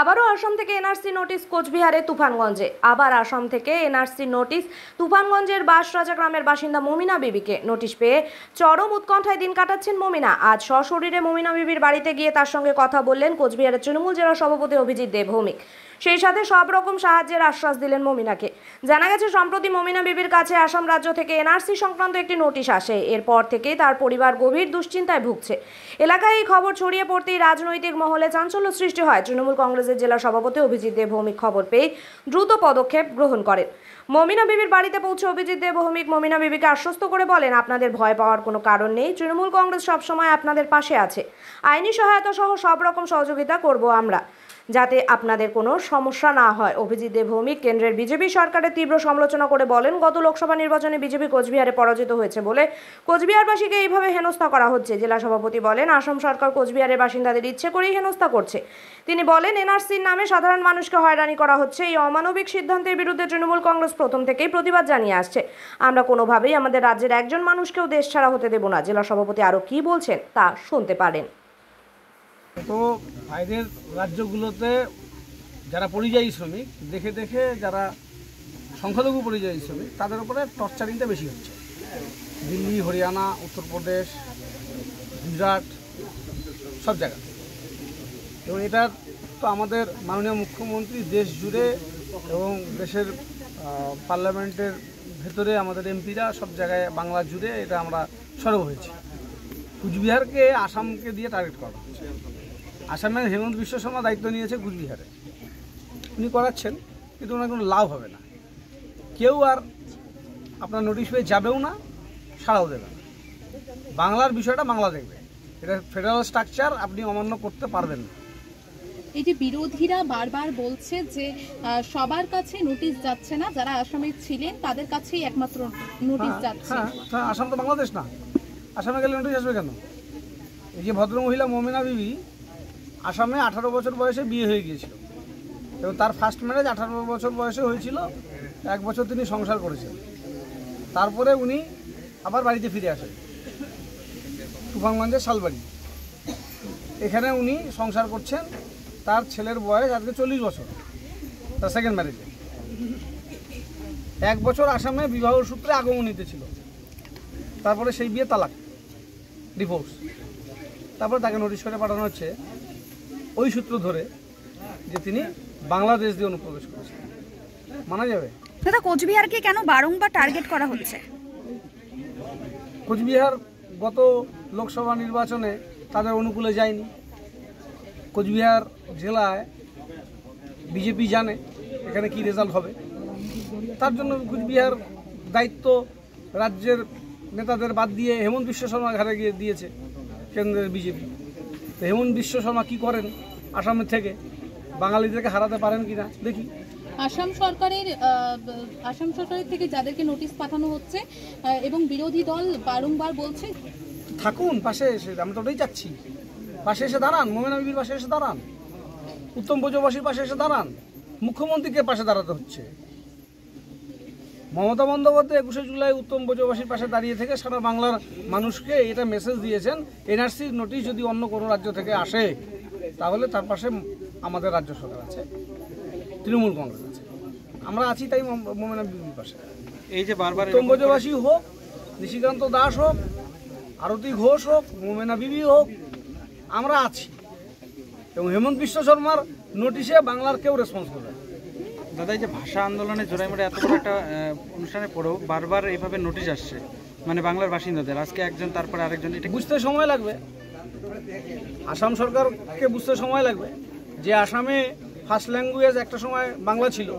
আবারও আসাম থেকে NRC notice কোচবিহারে তুফানগঞ্জে। আবার আসাম থেকে এনআরসি নোটিশ তুফানগঞ্জের বাঁশরাজা গ্রামের বাসিন্দা মমিনা বিবিকে। নোটিশ পেয়ে চরম উৎকণ্ঠায় দিন কাটাচ্ছেন মমিনা। আজ সশরীরে মমিনা বিবির বাড়িতে গিয়ে তার সঙ্গে কথা বললেন কোচবিহারের তৃণমূল জেলা সভাপতি অভিজিৎ দেবভৌমিক। সেই সাথে সব রকম সাহায্যের আশ্বাস দিলেন মমিনাকে। জানা গেছে, সম্প্রতি মমিনা বিবির কাছে আসাম রাজ্য থেকে এনআরসি সংক্রান্ত একটি নোটিশ আসে। এরপর থেকেই তার পরিবার গভীর দুশ্চিন্তায় ভুগছে। এলাকায় এই খবর ছড়িয়ে পড়তেই রাজনৈতিক মহলে চাঞ্চল্য সৃষ্টি হয়। তৃণমূল কংগ্রেসের জেলা সভাপতি অভিজিৎ দেবভৌমিক খবর পেয়ে দ্রুত পদক্ষেপ গ্রহণ করেন। মমিনা বিবির বাড়িতে পৌঁছে অভিজিৎ দেবভৌমিক মমিনা বিবিকে আশ্বস্ত করে বলেন, আপনাদের ভয় পাওয়ার কোনো কারণ নেই। তৃণমূল কংগ্রেস সবসময় আপনাদের পাশে আছে। আইনি সহায়তা সহ সব রকম সহযোগিতা করব আমরা, যাতে আপনাদের কোনো সমস্যা না হয়। অভিজিৎ দেবভৌমিক কেন্দ্রের বিজেপি সরকারের তীব্র সমালোচনা করে বলেন, গত লোকসভা নির্বাচনে বিজেপি কোচবিহারে পরাজিত হয়েছে বলে কোচবিহারবাসীকে এইভাবে হেনস্থা করা হচ্ছে। জেলা সভাপতি বলেন, আসাম সরকার কোচবিহারের বাসিন্দাদের ইচ্ছে করেই হেনস্থা করছে। তিনি বলেন, এনআরসির নামে সাধারণ মানুষকে হয়রানি করা হচ্ছে। এই অমানবিক সিদ্ধান্তের বিরুদ্ধে তৃণমূল কংগ্রেস প্রথম থেকেই প্রতিবাদ জানিয়ে আসছে। আমরা কোনোভাবেই আমাদের রাজ্যের একজন মানুষকেও দেশ ছাড়া হতে দেব না। জেলা সভাপতি আরও কী বলছেন তা শুনতে পারেন। তো বাইরের রাজ্যগুলোতে যারা পরিযায়ী শ্রমিক দেখে দেখে যারা সংখ্যালঘু পরিযায়ী শ্রমিক তাদের উপরে টর্চারিংটা বেশি হচ্ছে। দিল্লি, হরিয়ানা, উত্তরপ্রদেশ, গুজরাট সব জায়গা। এবং এটার তো আমাদের মাননীয় মুখ্যমন্ত্রী দেশ জুড়ে এবং দেশের পার্লামেন্টের ভেতরে আমাদের এমপিরা সব জায়গায় বাংলা জুড়ে এটা আমরা সরব হয়েছি। কুচবিহারকে আসামকে দিয়ে টার্গেট করা হচ্ছে। আসামের হেমন্ত বিশ্ব শর্মা দায়িত্ব নিয়েছে কুচবিহারে, উনি করাচ্ছেন, কিন্তু ওনার কোনো লাভ হবে না। কেউ আর আপনার নোটিশ পেয়ে যাবেও না, সাড়াও দেবে না। বাংলার বিষয়টা বাংলা দেখবে। এটা ফেডারেল স্ট্রাকচার, আপনি অমান্য করতে পারবেন না। এই যে বিরোধীরা বারবার বলছে যে সবার কাছে নোটিশ যাচ্ছে না, যারা আসামে ছিলেন তাদের কাছেই একমাত্র নোটিশ যাচ্ছে। হ্যাঁ, আসাম তো বাংলাদেশ না, আসামে গেলে নোটিশ আসবে কেন? এই যে ভদ্রমহিলা মমিনা বিবি আসামে 18 বছর বয়সে বিয়ে হয়ে গিয়েছিল এবং তার ফার্স্ট ম্যারেজ 18 বছর বয়সে হয়েছিল। 1 বছর তিনি সংসার করেছেন। তারপরে উনি আবার বাড়িতে ফিরে আসেন, তুফানগঞ্জের শালবাড়ি। এখানে উনি সংসার করছেন। তার ছেলের বয়স আজকে 40 বছর, তার সেকেন্ড ম্যারেজে। 1 বছর আসামে বিবাহ সূত্রে আগমনীতে ছিল, তারপরে সেই বিয়ে তালাক, ডিভোর্স। তারপর তাকে নোটিশ করে পাঠানো হচ্ছে ওই সূত্র ধরে যে তিনি বাংলাদেশ দিয়ে অনুপ্রবেশ করেছেন। মানা যাবে? দাদা, কোচবিহারকে কেন বারংবার টার্গেট করা হচ্ছে? কোচবিহার গত লোকসভা নির্বাচনে তাদের অনুকূলে যায়নি। কোচবিহার জেলায় বিজেপি জানে এখানে কি রেজাল্ট হবে, তার জন্য কোচবিহার দায়িত্ব রাজ্যের নেতাদের বাদ দিয়ে হেমন্ত বিশ্ব শর্মা ঘাড়ে গিয়ে দিয়েছে কেন্দ্রের বিজেপি। তো হেমন্ত বিশ্ব শর্মা কী করেন আসামের থেকে, বাঙালিদেরকে হারাতে পারেন কিনা দেখি। আসাম সরকারের থেকে যাদেরকে নোটিশ পাঠানো হচ্ছে এবং বিরোধী দল বারংবার বলছে থাকুন পাশে এসে, আমি তো ওটাই চাচ্ছি। পাশে এসে দাঁড়ান, মমিনা বিবির পাশে এসে দাঁড়ান, উত্তম ব্রজবাসীর পাশে এসে দাঁড়ান। মুখ্যমন্ত্রীকে পাশে দাঁড়াতে হচ্ছে। মমতা বন্দ্যোপাধ্যায় 21শে জুলাই উত্তম ব্রজবাসীর পাশে দাঁড়িয়ে থেকে সারা বাংলার মানুষকে এটা মেসেজ দিয়েছেন, এনআরসি নোটিশ যদি অন্য কোনো রাজ্য থেকে আসে তাহলে তার পাশে আমাদের রাজ্য সরকার আছে, তৃণমূল কংগ্রেস আছে, আমরা আছি। তাই মমিনা বিবির পাশে এই যে বারবার উত্তম ব্রজবাসী হোক, নিশিকান্ত দাস হোক, আরতি ঘোষ হোক, মমিনা বিবি হোক, আমরা আছি। এবং হেমন্ত বিশ্ব শর্মার নোটিশে বাংলার কেউ রেসপন্স করবে। দাদা, এই যে ভাষা আন্দোলনে জোড়াইমোড়ে এত বড় একটা অনুষ্ঠানের পরেও বারবার এইভাবে নোটিশ আসছে, মানে বাংলার বাসিন্দাদের, আজকে একজন তারপরে আরেকজন, এটা বুঝতে সময় লাগবে। আসাম সরকারকে বুঝতে সময় লাগবে যে আসামে ফার্স্ট ল্যাঙ্গুয়েজ একটা সময় বাংলা ছিল,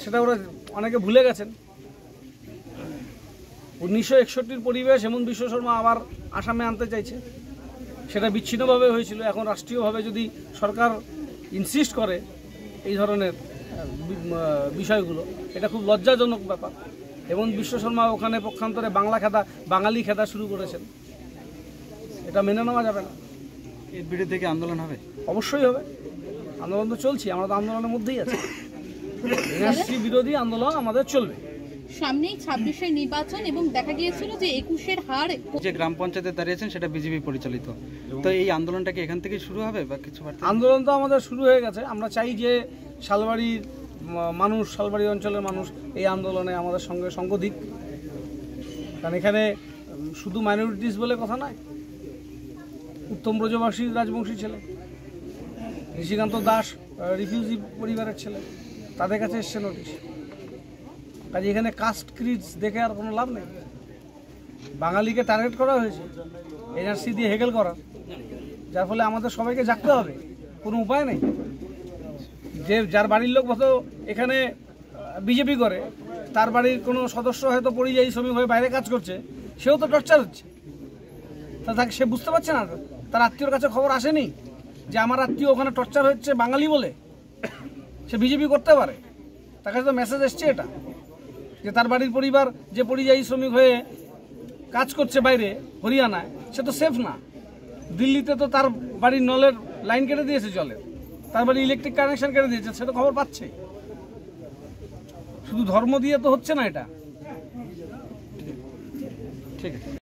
সেটা ওরা অনেকে ভুলে গেছেন। 1961-র পরিবেশ হেমন্ত বিশ্ব শর্মা আবার আসামে আনতে চাইছে। সেটা বিচ্ছিন্নভাবে হয়েছিল। এখন রাষ্ট্রীয়ভাবে যদি সরকার ইনসিস্ট করে এই ধরনের বিষয়গুলো, এটা খুব লজ্জাজনক ব্যাপার। হেমন্ত বিশ্ব শর্মা ওখানে পক্ষান্তরে বাঙালি খেদা শুরু করেছেন, এটা মেনে নেওয়া যাবে না। এর বিরুদ্ধে কি আন্দোলন হবে? অবশ্যই হবে। আন্দোলন তো চলছে, আমরা তো আন্দোলনের মধ্যেই আছি। এনআরসি বিরোধী আন্দোলন আমাদের চলবে। সামনেই 26-এর নির্বাচন এবং দেখা গিয়েছিল যে 21-এর হার যে গ্রাম পঞ্চায়েতে দাঁড়িয়েছেন সেটা বিজেপি পরিচালিত, তো এই আন্দোলনটা কি এখান থেকে শুরু হবে বা কিছু বার্তা? আন্দোলন তো আমাদের শুরু হয়ে গেছে। আমরা চাই যে শালবাড়ির মানুষ, শালবাড়ি অঞ্চলের মানুষ এই আন্দোলনে আমাদের সঙ্গে সঙ্গ দিক, কারণ এখানে শুধু মাইনরিটিস বলে কথা নয়। উত্তম ব্রজবাসী রাজবংশী ছেলে, ঋষিকান্ত দাস রিফিউজি পরিবারের ছেলে, তাদের কাছে এসছে নোটিশ। কাজে এখানে কাস্ট ক্রিজ দেখে আর কোনো লাভ নেই। বাঙালিকে টার্গেট করা হয়েছে এনআরসি দিয়ে হেগেল করার, যার ফলে আমাদের সবাইকে জাগতে হবে, কোনো উপায় নেই। যে যার বাড়ির লোক হয়তো এখানে বিজেপি করে, তার বাড়ির কোনো সদস্য হয়তো পরিযায়ী শ্রমিক হয়ে বাইরে কাজ করছে, সেও তো টর্চার হচ্ছে। তা তাকে সে বুঝতে পারছে না, তার আত্মীয়র কাছে খবর আসেনি যে আমার আত্মীয় ওখানে টর্চার হচ্ছে বাঙালি বলে। সে বিজেপি করতে পারে, তার কাছে তো মেসেজ এসছে এটা, যে তার বাড়ির পরিবার যে পরিযায়ী শ্রমিক হয়ে কাজ করছে বাইরে হরিয়ানায়, সে তো সেফ না। দিল্লিতে তো তার বাড়ির নলের লাইন কেটে দিয়েছে জলের, তার বাড়ি ইলেকট্রিক কানেকশন কেটে দিয়েছে, সে তো খবর পাচ্ছে। শুধু ধর্ম দিয়ে তো হচ্ছে না এটা। ঠিক আছে।